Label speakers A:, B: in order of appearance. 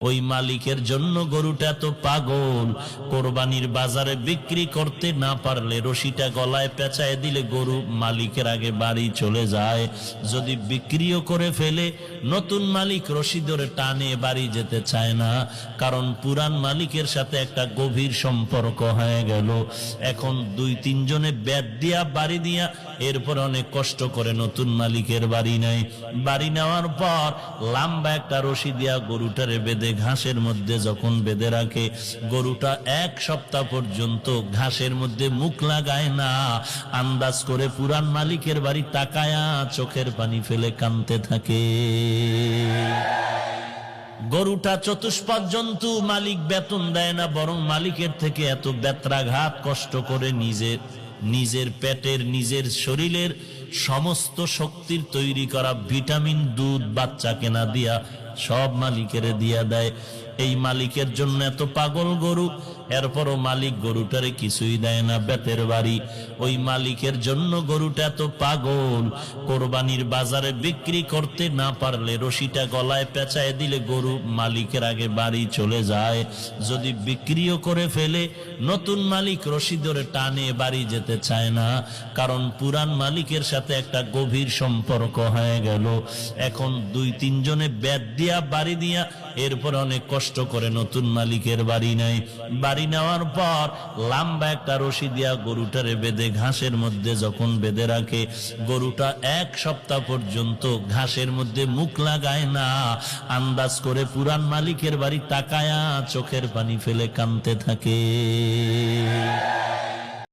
A: ওই মালিকের জন্য গরুটা তো পাগল, কোরবানির বাজারে বিক্রি করতে না পারলে রশিটা গলায় পেঁচায় দিলে গরু মালিকের আগে বাড়ি চলে যায়। যদি বিক্রিও করে ফেলে নতুন মালিক রশি ধরে টানে বাড়ি যেতে চায় না, কারণ পুরান মালিকের সাথে একটা গভীর সম্পর্ক হয়ে গেল। এখন 2-3 জনে ব্যাট দিয়া বাড়ি দিয়া এরপর অনেক কষ্ট করে নতুন মালিকের বাড়ি নেয়। বাড়ি নেওয়ার পর লম্বা একটা রশি দিয়া গরুটারে বেঁধে ঘাসের মধ্যে যখন বেঁধে রাখে, গরুটা 1 সপ্তাহ পর্যন্ত ঘাসের মধ্যে মুখ লাগায় না। আন্দাজ করে পুরান মালিকের বাড়ি তাকায়া চোখের পানি ফেলে কাঁদতে থাকে। গরুটা চতুষ্পদ জন্তু, মালিক বেতন দেয় না, বরং মালিকের থেকে এত বেত্রাঘাত কষ্ট করে নিজের পেটের নিজের শরীরের সমস্ত শক্তির তৈরি করা ভিটামিন দুধ বাচ্চা কেনা দিয়া সব মালিকের দিয়া দেয়। এই মালিকের জন্য এত পাগল গরু, এরপরও মালিক গরুটারে কিছুই দেয় না, বেতের বাড়ি। ওই মালিকের জন্য গরুটা এত পাগল, কোরবানির বাজারে বিক্রি করতে না পারলে রশিটা গলায় পেঁচায় দিলে গরু মালিকের আগে বাড়ি চলে যায়। যদি বিক্রিও করে ফেলে নতুন মালিক রশি ধরে টানে বাড়ি যেতে চায় না, কারণ পুরান মালিকের সাথে একটা গভীর সম্পর্ক হয়ে গেল। এখন 2-3 জনে ব্যাট দিয়া বাড়ি দিয়া এরপর অনেক কষ্ট করে নতুন মালিকের বাড়ি নেয়। বাড়ি নেওয়ার পর লম্বা একটা রশি দিয়া গরুটারে বেঁধে ঘাসের মধ্যে যখন বেঁধে রাখে, গরুটা 1 সপ্তাহ পর্যন্ত ঘাসের মধ্যে মুখ লাগায় না। আন্দাজ করে পুরান মালিকের বাড়ি তাকায়া চোখের পানি ফেলে কাঁদতে থাকে।